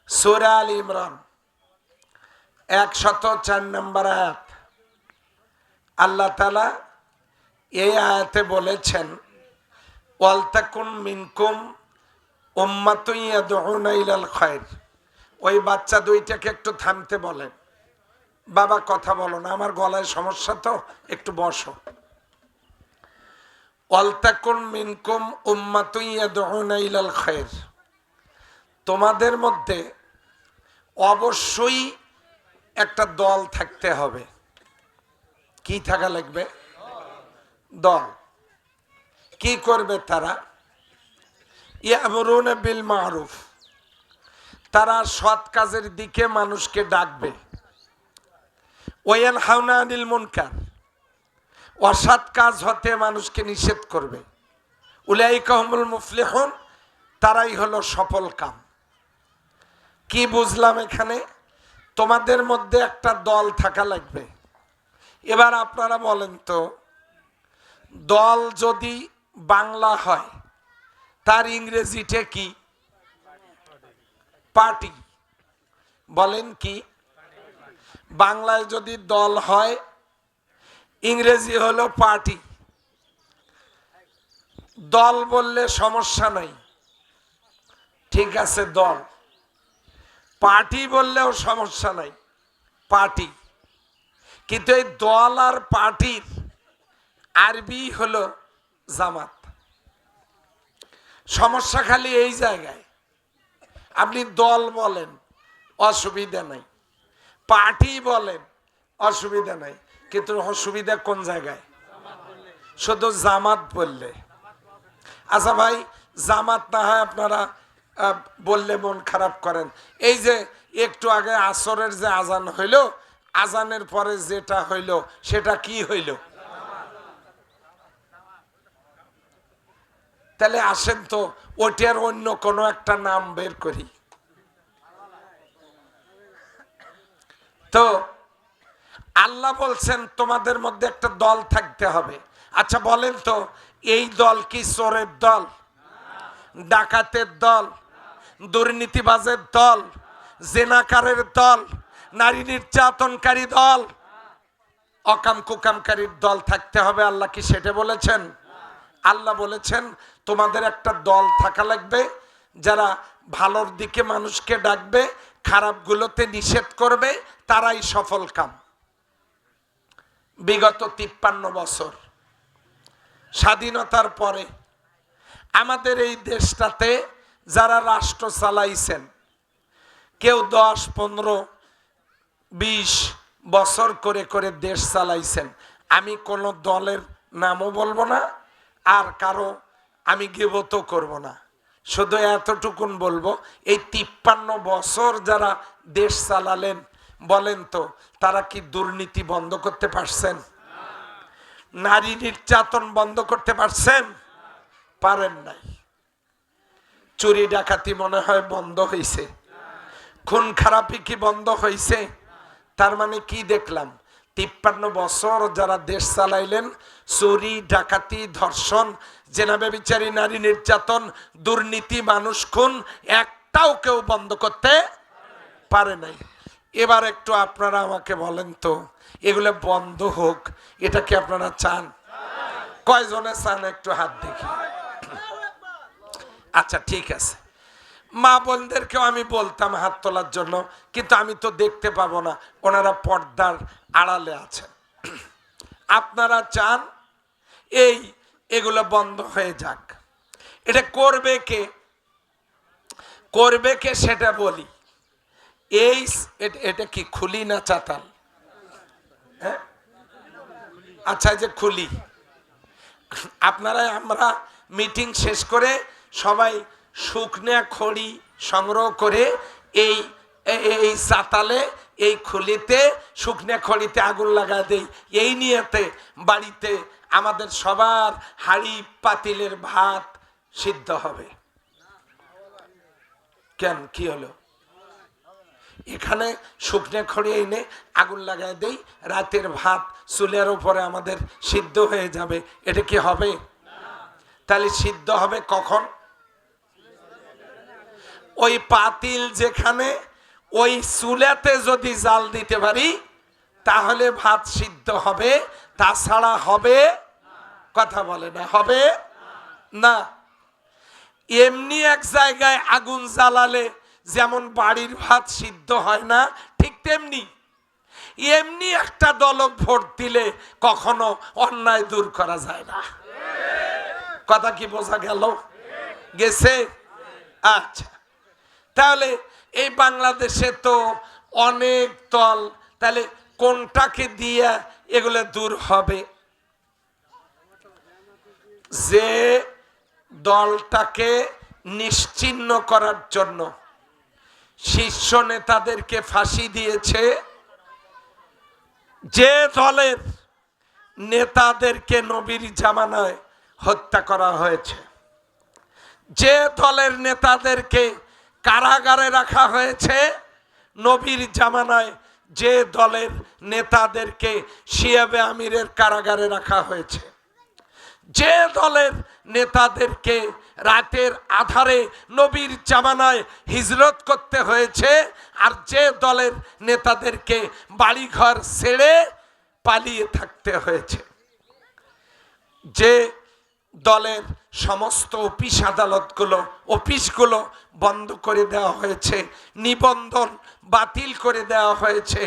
সূরা আল ইমরান 104 নম্বর আয়াত। আল্লাহ তাআলা এই আয়াতে বলেছেন, ওয়ালতাকুন মিনকুম উম্মাতুন ইয়াদউনা ইলাল খায়র। ওই বাচ্চা দুইটাকে একটু থামতে বলেন। বাবা কথা বলো না, আমার গলায় সমস্যা তো, একটু বসো। ওয়ালতাকুন মিনকুম উম্মাতুন ইয়াদউনা ইলাল খায়র, তোমাদের মধ্যে অবশ্যই একটা দল থাকতে হবে। কি থাকা লাগবে? দল। কি করবে তারা? ইয়ামুরুনা বিল মারুফ, তারা সৎ কাজের দিকে মানুষকে ডাকবে। ওয়ায়ানহাউনা আনিল মুনকার, অসৎ কাজ হতে মানুষকে নিষেধ করবে। উলাইকা হুমুল মুফলিহুন, তারাই হলো সফল কাম। কি বুঝলাম এখানে? তোমাদের মধ্যে একটা দল থাকা লাগবে। এবার আপনারা বলেন তো, দল যদি বাংলা হয় তার ইংরেজিতে কি? পার্টি। বলেন কি? বাংলায় যদি দল হয় ইংরেজি হলো পার্টি। দল বললে সমস্যা নাই, ঠিক আছে দল। পার্টি বললেও সমস্যা নাই, পার্টি। কিন্তু এই দল আর পার্টির আরবি হলো জামাত। সমস্যা খালি এই জায়গায়, আপনি দল বলেন অসুবিধা নাই, পার্টি বলেন অসুবিধা নাই, কিন্তু অসুবিধা কোন জায়গায়? শুধু জামাত বললে। আচ্ছা ভাই, জামাত না হয় আপনারা বললে মন খারাপ করেন। এই যে একটু আগে আসরের যে আজান হইল, আজানের পরে যেটা হইল সেটা কি হইল? তাহলে আসেন তো ওটার অন্য কোনো একটা নাম বের করি। তো আল্লাহ বলছেন তোমাদের মধ্যে একটা দল থাকতে হবে। আচ্ছা বলেন তো, এই দল কি চোরের দল, ডাকাতের দল, দুর্নীতিবাজের দল, জেনাকারের দল, নারী নির্যাতনকারী দল, অকাম কুকামকারীর দল থাকতে হবে? আল্লাহ কি সেটা বলেছেন? আল্লাহ বলেছেন তোমাদের একটা দল থাকা লাগবে, যারা ভালোর দিকে মানুষকে ডাকবে, খারাপগুলোতে নিষেধ করবে, তারাই সফল কাম। বিগত 53 বছর স্বাধীনতার পরে আমাদের এই দেশটাতে যারা রাষ্ট্র চালাইছেন, কেউ 10, 15, 20 বছর করে করে দেশ চালাইছেন। আমি কোনো দলের নামও বলবো না, আর কারো আমি গিবতও করব না। শুধু এতটুকুন বলবো, এই 53 বছর যারা দেশ চালালেন, বলেন তো তারা কি দুর্নীতি বন্ধ করতে পারছেন? নারী নির্যাতন বন্ধ করতে পারছেন? পারেন নাই। চুরি ডাকাতি মনে হয় বন্ধ হয়েছে, খুন খারাপি কি বন্ধ হয়েছে? তার মানে কি দেখলাম? 53 বছর যারা দেশ চালাইলেন, চুরি ডাকাতি, ধর্ষণ, জেনা ব্যভিচারী, নারী নির্যাতন, দুর্নীতি, মানুষ খুন, একটাও কেউ বন্ধ করতে পারে নাই। এবার একটু আপনারা আমাকে বলেন তো, এগুলো বন্ধ হোক, এটা কি আপনারা চান? কয়জনে চান একটু হাত দেখি। আচ্ছা ঠিক আছে, মা বোনদেরকেও আমি বলতাম হাত তোলার জন্য, কিন্তু আমি তো দেখতে পাবো না, ওনারা পর্দার আড়ালে আছেন। আপনারা চান এগুলো বন্ধ হয়ে যাক। এটা করবে কে? করবে কে সেটা বলি। এটা কি খুলি না চাতাল? হ্যাঁ, আচ্ছা যে খুলি। আপনারা আমরা মিটিং শেষ করে সবাই শুকনা খড়ি সংগ্রহ করে এই এই চাতালে, এই খুলিতে শুকনা খড়িতে আগুন লাগা দেই, এই নিয়েতে বাড়িতে আমাদের সবার হাড়ি পাতিলের ভাত সিদ্ধ হবে। কেন, কি হলো? এখানে শুকনা খড়ি এনে আগুন লাগাই দেই, রাতের ভাত চুলের উপরে আমাদের সিদ্ধ হয়ে যাবে। এটা কি হবে? তাহলে সিদ্ধ হবে কখন? ওই পাতিল যেখানে, ওই চুলাতে যদি জাল দিতে পারি তাহলে ভাত সিদ্ধ হবে, তাছাড়া হবে, কথা বলে না, হবে না। এমনি এক জায়গায় আগুন জ্বালালে যেমন বাড়ির ভাত সিদ্ধ হয় না, ঠিক তেমনি এমনি একটা দলক ভোট দিলে কখনো অন্যায় দূর করা যায় না। কথা কি বোঝা গেল? গেছে? আচ্ছা, তাহলে এই বাংলাদেশে তো অনেক দল, তাহলে কোনটাকে দিয়ে এগুলো দূর হবে? যে দলটাকে নিশ্চিহ্ন করার জন্য শীর্ষ নেতাদেরকে ফাঁসি দিয়েছে, যে দলের নেতাদেরকে নবীর জামানায় হত্যা করা হয়েছে, যে দলের নেতাদেরকে কারাগারে রাখা হয়েছে নবীর জামানায়, যে দলের নেতাদেরকে শিয়াবে আমিরের কারাগারে রাখা হয়েছে, যে দলের নেতাদেরকে রাতের আধারে নবীর জামানায় হিজরত করতে হয়েছে, আর যে দলের নেতাদেরকে বাড়িঘর ছেড়ে পালিয়ে থাকতে হয়েছে, যে দলের সমস্ত অফিস অফিসগুলো বন্ধ করে দেওয়া হয়েছে, নিবন্ধন বাতিল করে দেওয়া হয়েছে,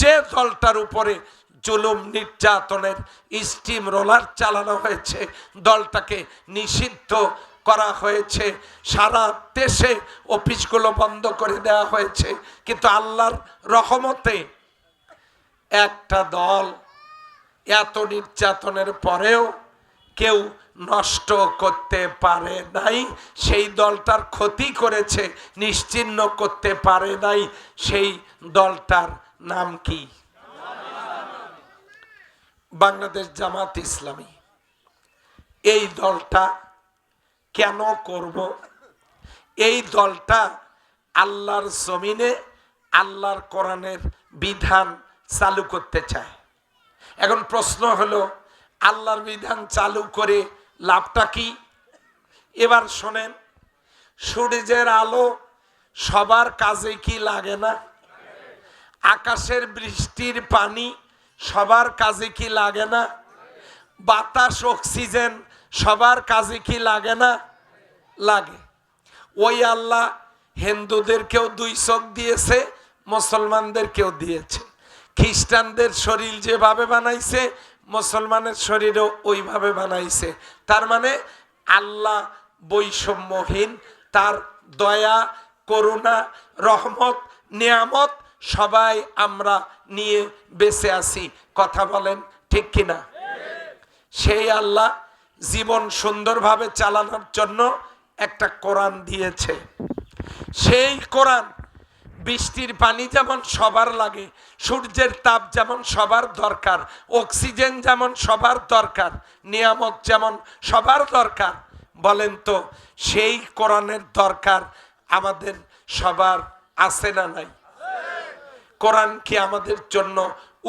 যে দলটার উপরে জুলুম নির্যাতনের স্টিম রোলার চালানো হয়েছে, দলটাকে নিষিদ্ধ করা হয়েছে, সারা দেশে অফিসগুলো বন্ধ করে দেওয়া হয়েছে। কিন্তু আল্লাহর রহমতে একটা দল এত নির্যাতনের পরেও কেউ নষ্ট করতে পারে নাই, সেই দলটার ক্ষতি করেছে, নিশ্চিহ্ন করতে পারে নাই। সেই দলটার নাম কি? বাংলাদেশ জামাত ইসলামী। এই দলটা কেন করব? এই দলটা আল্লাহর জমিনে আল্লাহর কোরআনের বিধান চালু করতে চায়। এখন প্রশ্ন হলো, আল্লাহর বিধান চালু করে লাভটা কি? এবার শোনেন, সূর্যের আলো সবার কাজে কি লাগে না? আকাশের বৃষ্টির পানি সবার কাজে কি লাগে না? বাতাস অক্সিজেন সবার কাজে কি লাগে না? লাগে। ওই আল্লাহ হিন্দুদেরকেও দুই চোখ দিয়েছে, মুসলমানদেরকেও দিয়েছে। খ্রিস্টানদের শরীর যেভাবে বানাইছে মুসলমানের শরীরও ওইভাবে বানাইছে। তার মানে আল্লাহ বৈষম্যহীন, তার দয়া, করুণা, রহমত, নিয়ামত সবাই আমরা নিয়ে বেঁচে আছি। কথা বলেন ঠিক কিনা? সেই আল্লাহ জীবন সুন্দরভাবে চালানোর জন্য একটা কোরআন দিয়েছে। সেই কোরআন, বৃষ্টির পানি যেমন সবার লাগে, সূর্যের তাপ যেমন সবার দরকার, অক্সিজেন যেমন সবার দরকার, নিয়ামত যেমন সবার দরকার, বলেন তো সেই কোরআনের দরকার আমাদের সবার আছে না নাই? কোরআন কি আমাদের জন্য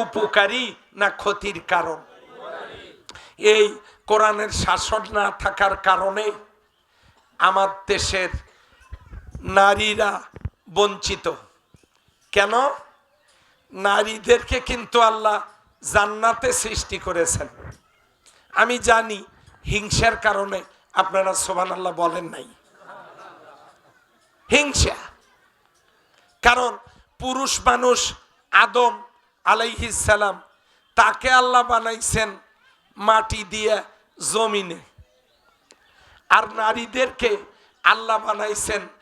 উপকারী না ক্ষতির কারণ? এই কোরআনের শাসন না থাকার কারণে আমার দেশের নারীরা বঞ্চিত। কেন? নারীদেরকে কিন্তু আল্লাহ জান্নাতে সৃষ্টি করেছেন। আমি জানি হিংসার কারণে আপনারা সুবহানাল্লাহ বলেন নাই। হিংসা, কারণ পুরুষ মানুষ আদম আলাইহিস সালাম, তাকে আল্লাহ বানাইছেন মাটি দিয়ে জমিনে, আর নারীদেরকে আল্লাহ বানাইছেন